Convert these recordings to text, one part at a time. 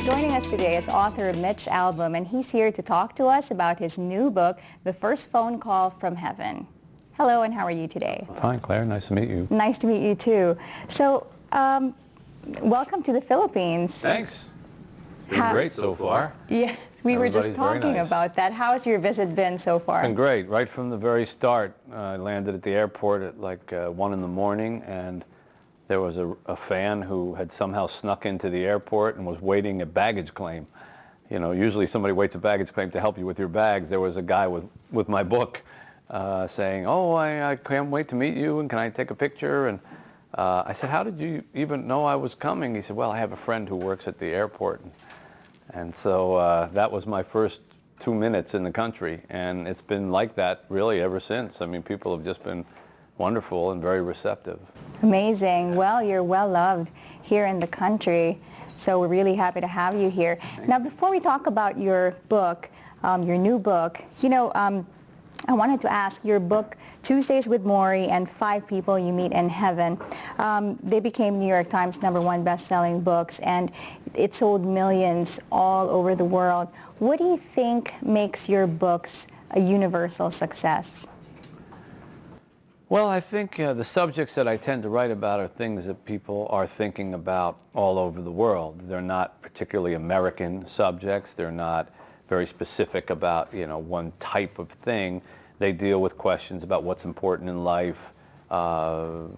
Joining us today is author Mitch ALBOM, and he's here to talk to us about his new book, The First Phone Call from Heaven. Hello, and how are you today? Fine, Claire. Nice to meet you. Nice to meet you, too. So, welcome to the Philippines. Thanks. Been great so far. Yes, we were just talking about that. How has your visit been so far? Been great. Right from the very start, I landed at the airport at like 1 in the morning, and there was a fan who had somehow snuck into the airport and was waiting a baggage claim. You know, usually somebody waits a baggage claim to help you with your bags. There was a guy with my book saying, "Oh, I can't wait to meet you, and can I take a picture?" And I said, "How did you even know I was coming?" He said, "Well, I have a friend who works at the airport." And so that was my first 2 minutes in the country, and it's been like that really ever since. I mean, people have just been wonderful and very receptive. Amazing. Well, you're well loved here in the country, so we're really happy to have you here. Now, before we talk about your book, your new book, you know, I wanted to ask, your book, Tuesdays with Maury and 5 People You Meet in Heaven, they became New York Times #1 best-selling books, and it sold millions all over the world. What do you think makes your books a universal success? Well, I think the subjects that I tend to write about are things that people are thinking about all over the world. They're not particularly American subjects. They're not very specific about, you know, one type of thing. They deal with questions about what's important in life, how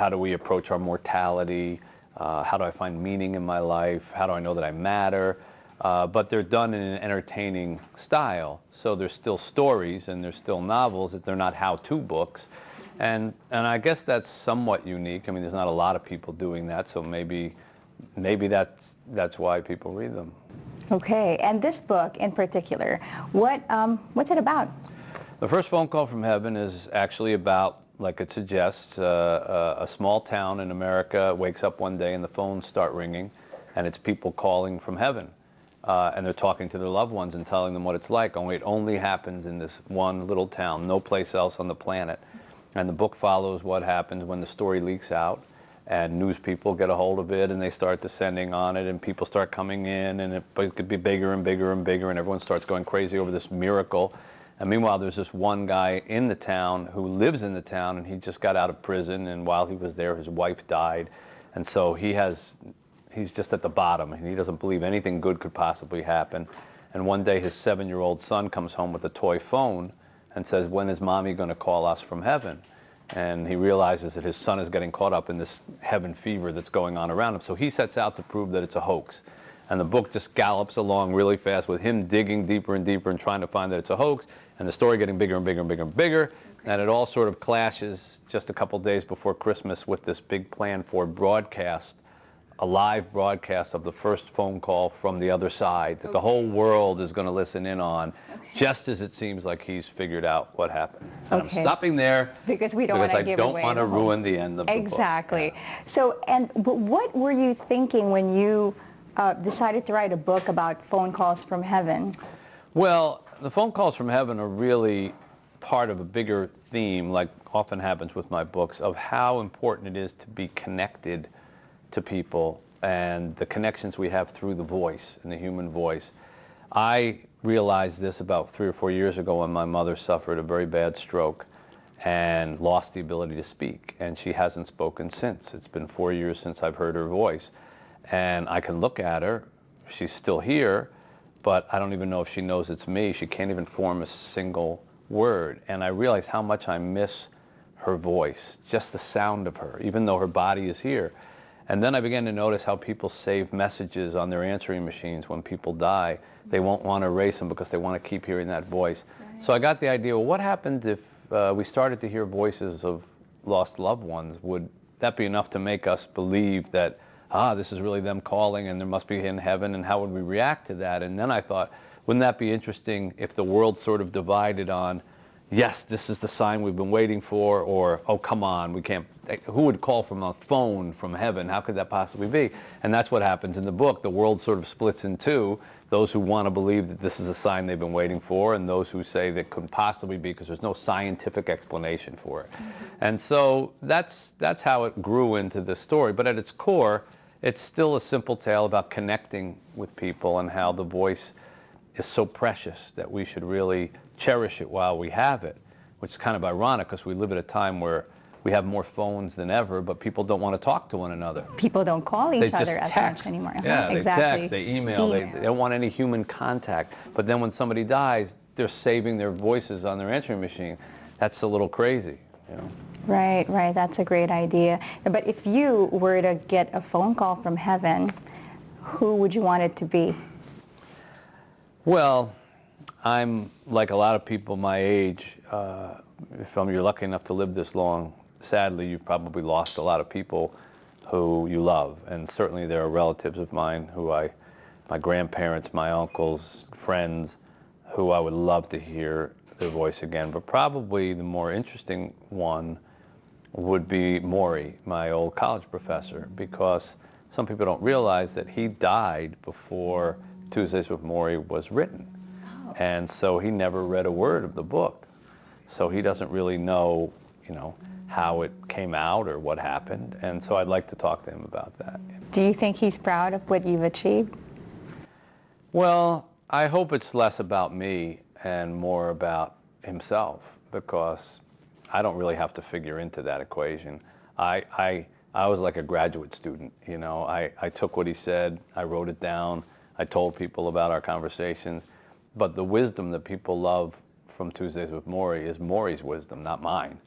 do we approach our mortality, how do I find meaning in my life, how do I know that I matter, but they're done in an entertaining style. So there's still stories and there's still novels, that they're not how-to books. And I guess that's somewhat unique. I mean, there's not a lot of people doing that, so maybe that's why people read them. Okay, and this book in particular, what's it about? The First Phone Call from Heaven is actually about, like it suggests, a small town in America wakes up one day and the phones start ringing, and it's people calling from heaven. And they're talking to their loved ones and telling them what it's like. Only it only happens in this one little town, no place else on the planet. And the book follows what happens when the story leaks out, and news people get a hold of it, and they start descending on it, and people start coming in, and it could be bigger and bigger and bigger, and everyone starts going crazy over this miracle. And meanwhile, there's this one guy in the town who lives in the town, and he just got out of prison, and while he was there, his wife died. And so he's just at the bottom, and he doesn't believe anything good could possibly happen. And one day his 7-year-old son comes home with a toy phone and says, "When is Mommy going to call us from heaven?" And he realizes that his son is getting caught up in this heaven fever that's going on around him. So he sets out to prove that it's a hoax. And the book just gallops along really fast with him digging deeper and deeper and trying to find that it's a hoax, and the story getting bigger and bigger and bigger and bigger. And it all sort of clashes just a couple days before Christmas with this big plan for broadcast, a live broadcast of the first phone call from the other side that the whole world is going to listen in on, just as it seems like he's figured out what happened. And I'm stopping there because we don't want to give away. Because I don't want to ruin the end of the book. Exactly. So, but what were you thinking when you decided to write a book about phone calls from heaven? Well, the phone calls from heaven are really part of a bigger theme, like often happens with my books, of how important it is to be connected to people and the connections we have through the voice and the human voice. I realized this about 3 or 4 years ago when my mother suffered a very bad stroke and lost the ability to speak, and she hasn't spoken since. It's been 4 years since I've heard her voice, and I can look at her, she's still here, but I don't even know if she knows it's me. She can't even form a single word, and I realize how much I miss her voice, just the sound of her, even though her body is here. And then I began to notice how people save messages on their answering machines when people die. They won't want to erase them because they want to keep hearing that voice. Right. So I got the idea, well, what happened if we started to hear voices of lost loved ones? Would that be enough to make us believe that, this is really them calling and there must be in heaven, and how would we react to that? And then I thought, wouldn't that be interesting if the world sort of divided on, yes, this is the sign we've been waiting for, or, oh, come on, we can't, who would call from a phone from heaven? How could that possibly be? And that's what happens in the book. The world sort of splits in two, those who want to believe that this is a sign they've been waiting for, and those who say that couldn't possibly be because there's no scientific explanation for it. Mm-hmm. And so that's how it grew into this story. But at its core, it's still a simple tale about connecting with people and how the voice is so precious that we should really cherish it while we have it, which is kind of ironic because we live at a time where we have more phones than ever, but people don't want to talk to one another. People don't call each They just other as text. much anymore. Yeah, they exactly. text, they email, they don't want any human contact. But then when somebody dies, they're saving their voices on their answering machine. That's a little crazy, you know. Right, right. That's a great idea. But if you were to get a phone call from heaven, who would you want it to be? Well, I'm like a lot of people my age. If you're lucky enough to live this long, sadly, you've probably lost a lot of people who you love. And certainly there are relatives of mine my grandparents, my uncles, friends, who I would love to hear their voice again. But probably the more interesting one would be Maury, my old college professor, because some people don't realize that he died before Tuesdays with Maury was written. Oh. And so he never read a word of the book. So he doesn't really know, how it came out or what happened. And so I'd like to talk to him about that. Do you think he's proud of what you've achieved? Well, I hope it's less about me and more about himself, because I don't really have to figure into that equation. I was like a graduate student, I took what he said, I wrote it down, I told people about our conversations, but the wisdom that people love from Tuesdays with Maury is Maury's wisdom, not mine.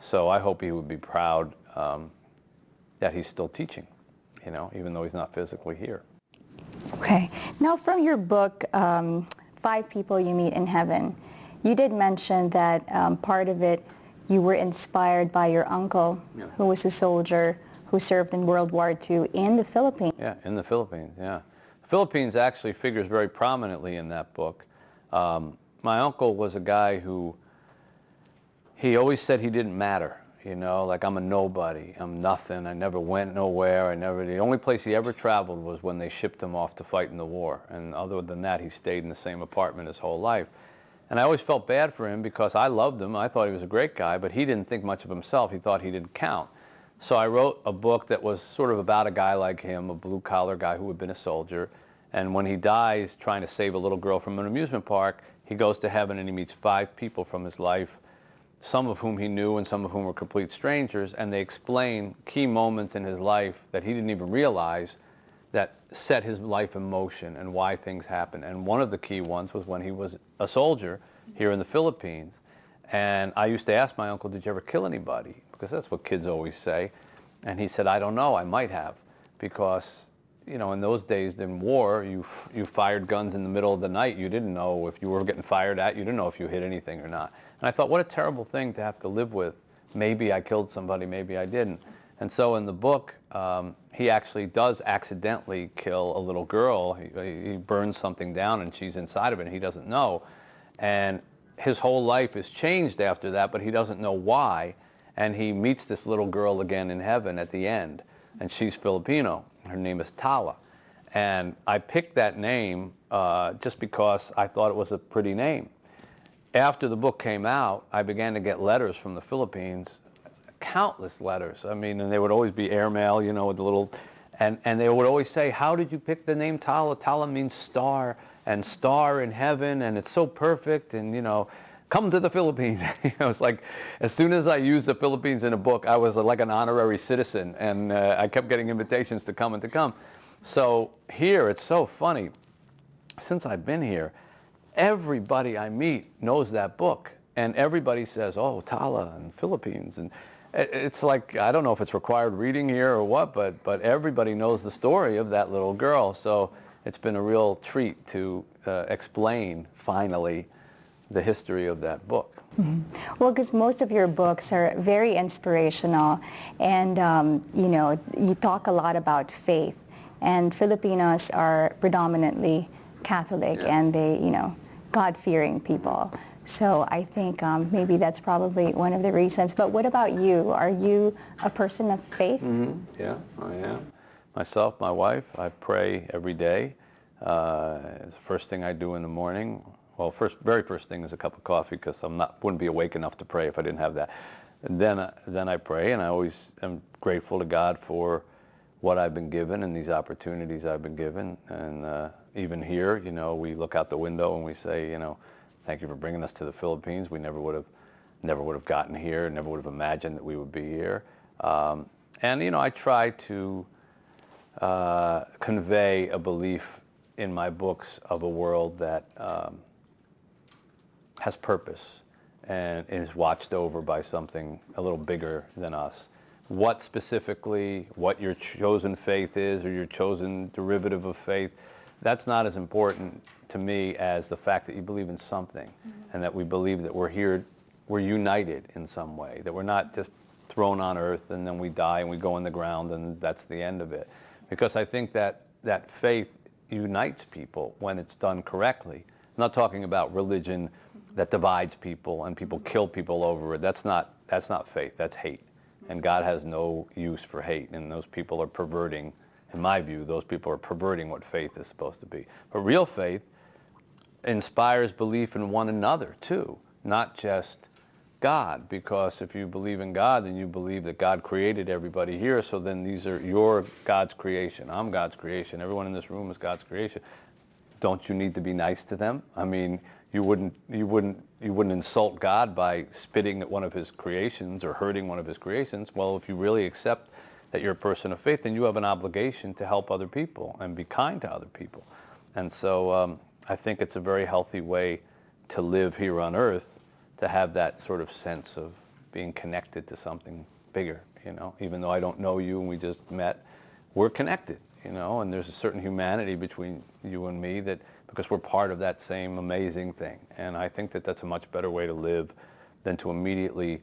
So I hope he would be proud that he's still teaching, even though he's not physically here. Okay. Now from your book, 5 People You Meet in Heaven, you did mention that part of it you were inspired by your uncle, who was a soldier who served in World War II in the Philippines. Yeah, in the Philippines, yeah. The Philippines actually figures very prominently in that book. My uncle was a guy who, he always said he didn't matter, like I'm a nobody, I'm nothing, I never went nowhere, the only place he ever traveled was when they shipped him off to fight in the war. And other than that, he stayed in the same apartment his whole life. And I always felt bad for him because I loved him, I thought he was a great guy, but he didn't think much of himself, he thought he didn't count. So I wrote a book that was sort of about a guy like him, a blue-collar guy who had been a soldier, and when he dies trying to save a little girl from an amusement park, he goes to heaven and he meets 5 people from his life, some of whom he knew and some of whom were complete strangers, and they explain key moments in his life that he didn't even realize that set his life in motion and why things happened. And one of the key ones was when he was a soldier here in the Philippines. And I used to ask my uncle, did you ever kill anybody? Because that's what kids always say. And he said, I don't know, I might have. Because, in those days in war, you fired guns in the middle of the night. You didn't know if you were getting fired at. You didn't know if you hit anything or not. And I thought, what a terrible thing to have to live with. Maybe I killed somebody, maybe I didn't. And so in the book, he actually does accidentally kill a little girl. He burns something down and she's inside of it and he doesn't know. And his whole life is changed after that, but he doesn't know why. And he meets this little girl again in heaven at the end. And she's Filipino. Her name is Tala. And I picked that name just because I thought it was a pretty name. After the book came out, I began to get letters from the Philippines, countless letters. And they would always be airmail, with the little, and they would always say, how did you pick the name Tala? Tala means star, and star in heaven, and it's so perfect, and come to the Philippines. It's like, as soon as I used the Philippines in a book, I was like an honorary citizen, and I kept getting invitations to come and to come. So here, it's so funny. Since I've been here, everybody I meet knows that book, and everybody says, oh, Tala and Philippines. And it's like, I don't know if it's required reading here or what, but everybody knows the story of that little girl. So it's been a real treat to explain, finally, the history of that book. Mm-hmm. Well, because most of your books are very inspirational, and you talk a lot about faith, and Filipinos are predominantly Catholic, and they, God-fearing people. So I think maybe that's probably one of the reasons. But what about you? Are you a person of faith? Mm-hmm. Yeah, I am. Myself, my wife, I pray every day. The first thing I do in the morning, well, very first thing is a cup of coffee, because wouldn't be awake enough to pray if I didn't have that. And then I pray, and I always am grateful to God for what I've been given and these opportunities I've been given. And even here, you know, we look out the window and we say, you know, thank you for bringing us to the Philippines. We never would have gotten here, never would have imagined that we would be here. And, you know, I try to convey a belief in my books of a world that has purpose and is watched over by something a little bigger than us. What specifically, what your chosen faith is or your chosen derivative of faith, that's not as important to me as the fact that you believe in something, and that we believe that we're here, we're united in some way, that we're not just thrown on earth and then we die and we go in the ground and that's the end of it. Because I think that faith unites people when it's done correctly. I'm not talking about religion that divides people and people kill people over it. That's not faith, that's hate. And God has no use for hate, and those people are perverting, in my view, those people are perverting what faith is supposed to be. But real faith inspires belief in one another too, not just God, because if you believe in God, then you believe that God created everybody here, so then these are your God's creation. I'm God's creation. Everyone in this room is God's creation. Don't you need to be nice to them? I mean, you wouldn't insult God by spitting at one of his creations or hurting one of his creations. Well, if you really accept that you're a person of faith, then you have an obligation to help other people and be kind to other people. And so I think it's a very healthy way to live here on earth, to have that sort of sense of being connected to something bigger, you know. Even though I don't know you and we just met, we're connected, you know, and there's a certain humanity between you and me that, because we're part of that same amazing thing. And I think that that's a much better way to live than to immediately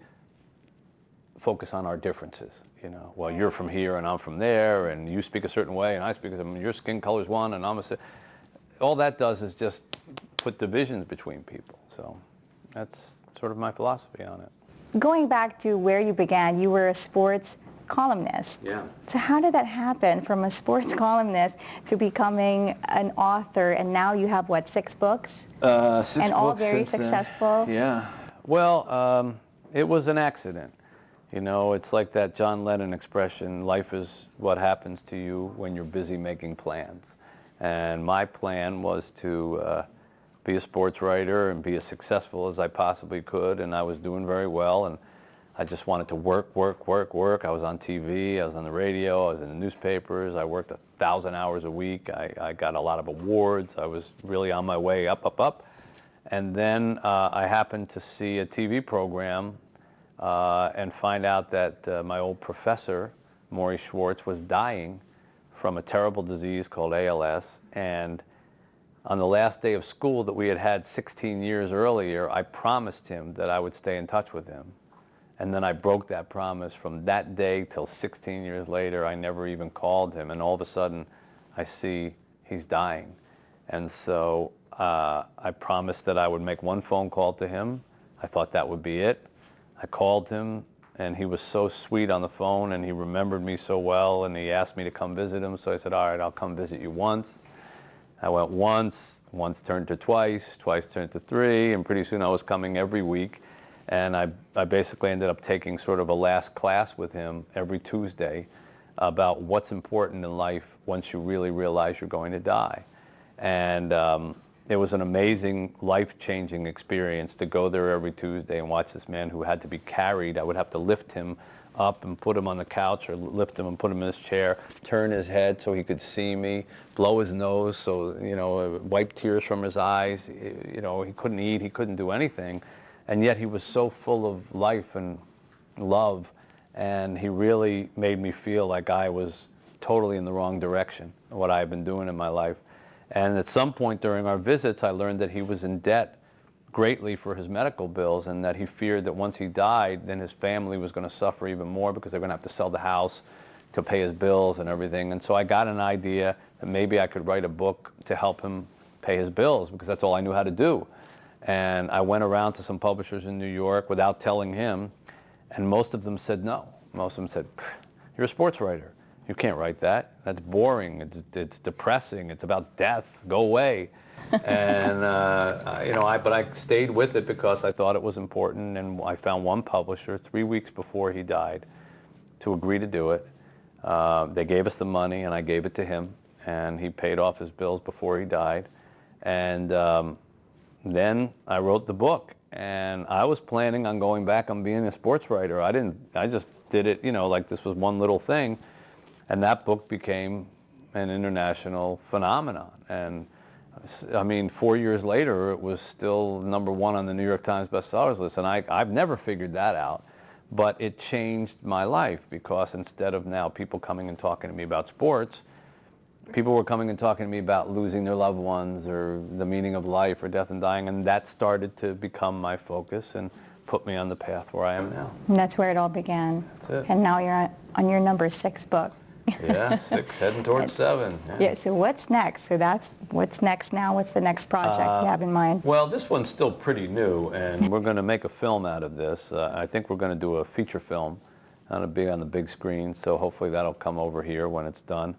focus on our differences, you know. Well, you're from here and I'm from there, and you speak a certain way and I speak a certain, your skin color's one and I'm a, all that does is just put divisions between people. So that's sort of my philosophy on it. Going back to where you began, you were a sports columnist. Yeah. So how did that happen from a sports columnist to becoming an author, and now you have what, 6 books? 6 and all books very since then. successful? Yeah. Well, it was an accident. You know, it's like that John Lennon expression, life is what happens to you when you're busy making plans. And my plan was to be a sports writer and be as successful as I possibly could, and I was doing very well, and I just wanted to work. I was on TV, I was on the radio, I was in the newspapers, I worked 1,000 hours a week, I got a lot of awards, I was really on my way up. And then I happened to see a TV program and find out that my old professor, Maury Schwartz, was dying from a terrible disease called ALS. And on the last day of school that we had 16 years earlier, I promised him that I would stay in touch with him. And then I broke that promise. From that day till 16 years later, I never even called him. And all of a sudden, I see he's dying. And so I promised that I would make one phone call to him. I thought that would be it. I called him, and he was so sweet on the phone, and he remembered me so well, and he asked me to come visit him. So I said, all right, I'll come visit you once. I went once turned to twice turned to 3, and pretty soon I was coming every week. And I basically ended up taking sort of a last class with him every Tuesday about what's important in life once you really realize you're going to die. And it was an amazing, life-changing experience to go there every Tuesday and watch this man who had to be carried. I would have to lift him up and put him on the couch, or lift him and put him in his chair, turn his head so he could see me, blow his nose so, you know, wipe tears from his eyes. You know, he couldn't eat, he couldn't do anything. And yet he was so full of life and love, and he really made me feel like I was totally in the wrong direction, what I had been doing in my life. And at some point during our visits, I learned that he was in debt greatly for his medical bills, and that he feared that once he died, then his family was going to suffer even more because they're going to have to sell the house to pay his bills and everything. And so I got an idea that maybe I could write a book to help him pay his bills, because that's all I knew how to do. And I went around to some publishers in New York without telling him, and most of them said no. Most of them said, you're a sports writer. You can't write that. That's boring. It's depressing. It's about death. Go away. And you know, but I stayed with it because I thought it was important, and I found one publisher 3 weeks before he died to agree to do it. They gave us the money, and I gave it to him, and he paid off his bills before he died. And then I wrote the book, and I was planning on going back on being a sports writer. I just did it, like this was one little thing, and that book became an international phenomenon. And I mean, 4 years later, it was still #1 on the New York Times bestsellers list, and I've never figured that out. But it changed my life, because instead of now people coming and talking to me about sports, people were coming and talking to me about losing their loved ones or the meaning of life or death and dying, and that started to become my focus and put me on the path where I am now. And that's where it all began. That's it. And now you're on your number 6 book. Yeah, 6, heading towards 7. Yeah, so what's next? So that's what's next now? What's the next project you have in mind? Well, this one's still pretty new, and we're going to make a film out of this. I think we're going to do a feature film. It'll be on the big screen, so hopefully that'll come over here when it's done.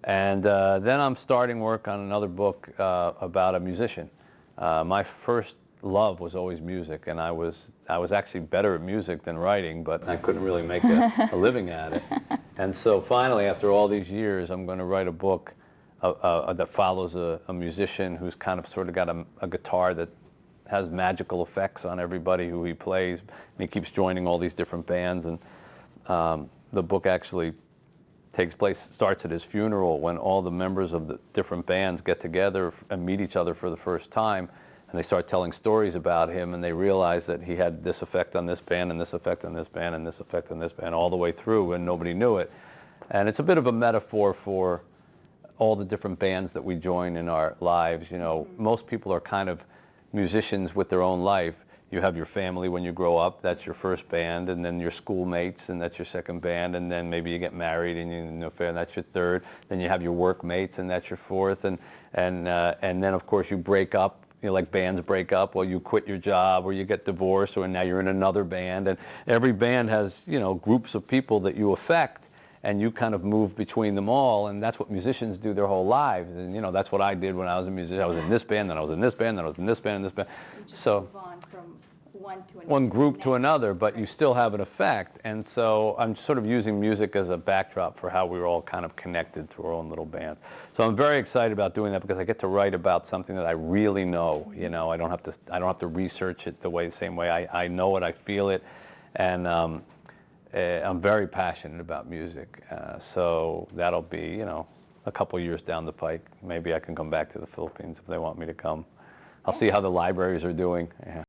And then I'm starting work on another book about a musician. My first love was always music, and I was actually better at music than writing, but I couldn't really make a living at it. And so finally, after all these years, I'm going to write a book that follows a musician who's kind of sort of got a guitar that has magical effects on everybody who he plays, and he keeps joining all these different bands. And the book actually starts at his funeral, when all the members of the different bands get together and meet each other for the first time, and they start telling stories about him, and they realize that he had this effect on this band, and this effect on this band, and this effect on this band, all the way through, and nobody knew it. And it's a bit of a metaphor for all the different bands that we join in our lives. Most people are kind of musicians with their own life. You have your family when you grow up, that's your first band, and then your schoolmates, and that's your second band, and then maybe you get married and that's your third. Then you have your workmates, and that's your fourth, and then of course you break up. Like bands break up, or you quit your job, or you get divorced, or now you're in another band. And every band has groups of people that you affect, and you kind of move between them all, and that's what musicians do their whole lives. And that's what I did when I was a musician. I was in this band, then I was in this band, then I was in this band, and this band. So move on from one group to another, but you still have an effect. And so I'm sort of using music as a backdrop for how we were all kind of connected through our own little bands. So I'm very excited about doing that, because I get to write about something that I really know. I don't have to research it the same way. I know it, I feel it, and I'm very passionate about music. So that'll be a couple years down the pike. Maybe I can come back to the Philippines if they want me to come. I'll see how the libraries are doing. Yeah.